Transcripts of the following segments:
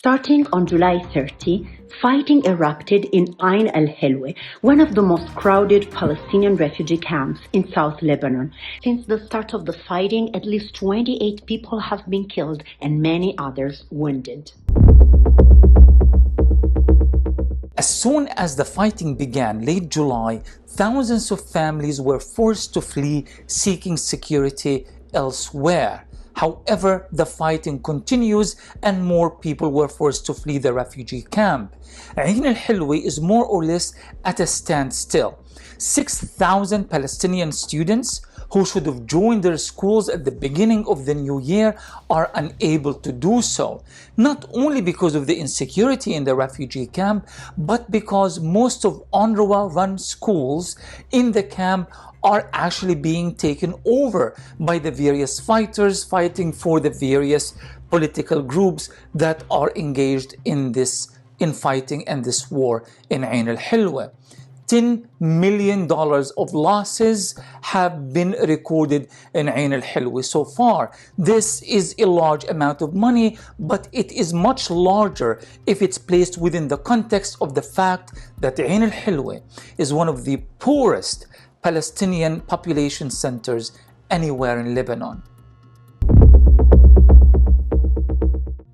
Starting on July 30, fighting erupted in Ain Al-Hilweh, one of the most crowded Palestinian refugee camps in South Lebanon. Since the start of the fighting, at least 28 people have been killed and many others wounded. As soon as the fighting began, late July, thousands of families were forced to flee, seeking security elsewhere. However, the fighting continues and more people were forced to flee the refugee camp. Ain Al-Hilweh is more or less at a standstill. 6,000 Palestinian students who should have joined their schools at the beginning of the new year are unable to do so, not only because of the insecurity in the refugee camp, but because most of UNRWA-run schools in the camp are actually being taken over by the various fighters fighting for the various political groups that are engaged in fighting and this war in Ain Al-Hilweh. $10 million of losses have been recorded in Ain Al-Hilweh so far. This is a large amount of money, but it is much larger if it's placed within the context of the fact that Ain Al-Hilweh is one of the poorest Palestinian population centers anywhere in Lebanon.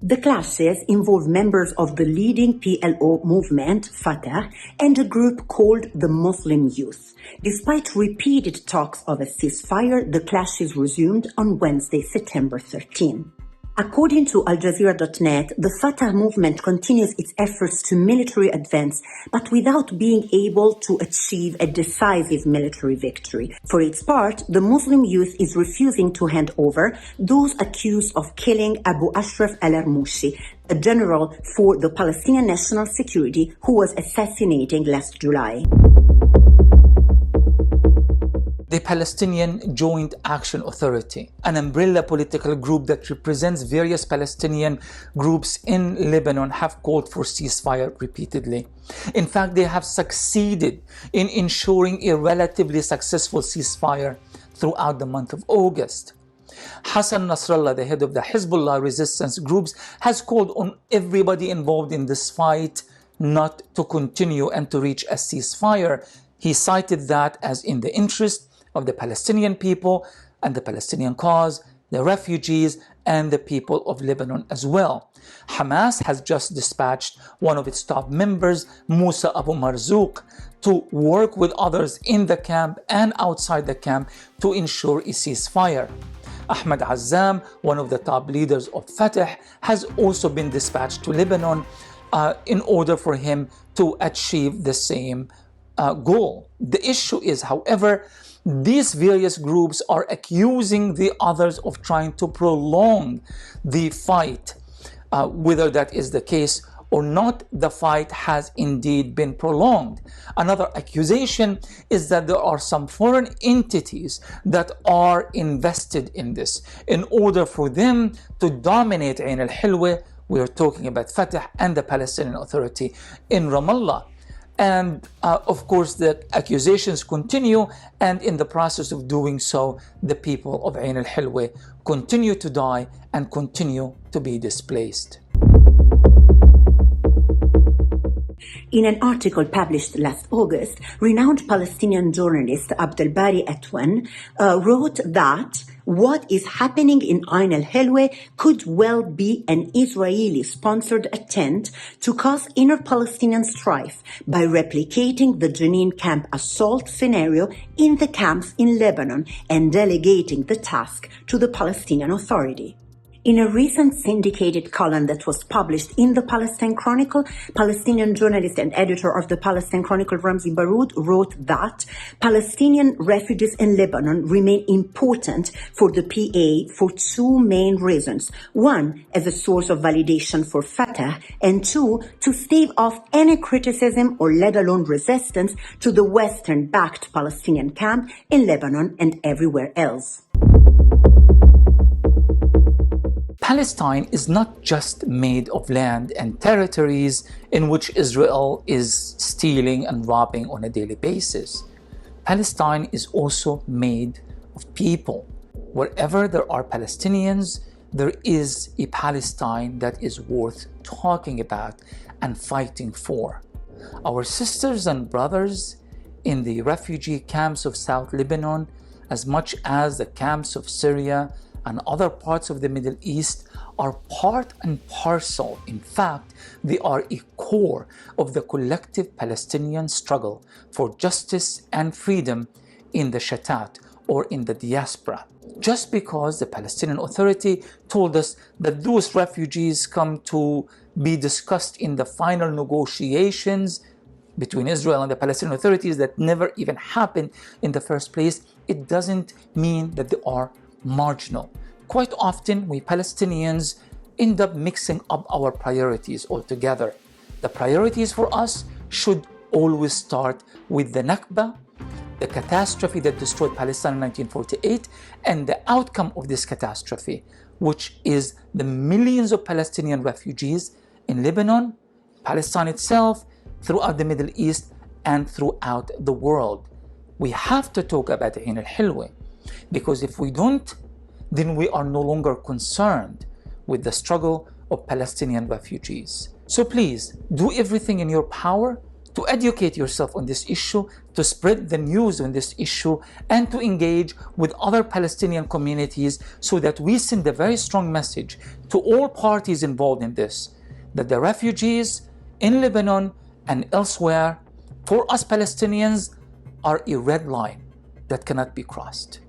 The clashes involve members of the leading PLO movement, Fatah, and a group called the Muslim Youth. Despite repeated talks of a ceasefire, the clashes resumed on Wednesday, September 13. According to Al-Jazeera.net, the Fatah movement continues its efforts to military advance, but without being able to achieve a decisive military victory. For its part, the Muslim Youth is refusing to hand over those accused of killing Abu Ashraf al-Armouchi, a general for the Palestinian National Security who was assassinated last July. The Palestinian Joint Action Authority, an umbrella political group that represents various Palestinian groups in Lebanon, have called for ceasefire repeatedly. In fact, they have succeeded in ensuring a relatively successful ceasefire throughout the month of August. Hassan Nasrallah, the head of the Hezbollah resistance groups, has called on everybody involved in this fight not to continue and to reach a ceasefire. He cited that as in the interest of the Palestinian people and the Palestinian cause, the refugees, and the people of Lebanon as well. Hamas has just dispatched one of its top members, Musa Abu Marzouk, to work with others in the camp and outside the camp to ensure a ceasefire. Ahmad Azzam, one of the top leaders of Fatah, has also been dispatched to Lebanon in order for him to achieve the same goal. The issue is, however, these various groups are accusing the others of trying to prolong the fight. Whether that is the case or not, the fight has indeed been prolonged. Another accusation is that there are some foreign entities that are invested in this in order for them to dominate Ain Al-Hilweh. We are talking about Fatah and the Palestinian Authority in Ramallah. And of course, the accusations continue, and in the process of doing so, the people of Ain Al-Hilweh continue to die and continue to be displaced. In an article published last August, renowned Palestinian journalist Abdelbari Atwan wrote that what is happening in Ain Al-Hilweh could well be an Israeli-sponsored attempt to cause inner Palestinian strife by replicating the Jenin camp assault scenario in the camps in Lebanon and delegating the task to the Palestinian Authority. In a recent syndicated column that was published in the Palestine Chronicle, Palestinian journalist and editor of the Palestine Chronicle Ramzy Baroud wrote that Palestinian refugees in Lebanon remain important for the PA for two main reasons. One, as a source of validation for Fatah, and two, to stave off any criticism or let alone resistance to the Western-backed Palestinian camp in Lebanon and everywhere else. Palestine is not just made of land and territories in which Israel is stealing and robbing on a daily basis. Palestine is also made of people. Wherever there are Palestinians, there is a Palestine that is worth talking about and fighting for. Our sisters and brothers in the refugee camps of South Lebanon, as much as the camps of Syria and other parts of the Middle East, are part and parcel. In fact, they are a core of the collective Palestinian struggle for justice and freedom in the Shatat, or in the diaspora. Just because the Palestinian Authority told us that those refugees come to be discussed in the final negotiations between Israel and the Palestinian authorities that never even happened in the first place, it doesn't mean that they are marginal. Quite often, we Palestinians end up mixing up our priorities altogether. The priorities for us should always start with the Nakba, the catastrophe that destroyed Palestine in 1948, and the outcome of this catastrophe, which is the millions of Palestinian refugees in Lebanon, Palestine itself, throughout the Middle East, and throughout the world. We have to talk about Ain Al-Hilweh, because if we don't, then we are no longer concerned with the struggle of Palestinian refugees. So please, do everything in your power to educate yourself on this issue, to spread the news on this issue, and to engage with other Palestinian communities so that we send a very strong message to all parties involved in this, that the refugees in Lebanon and elsewhere, for us Palestinians, are a red line that cannot be crossed.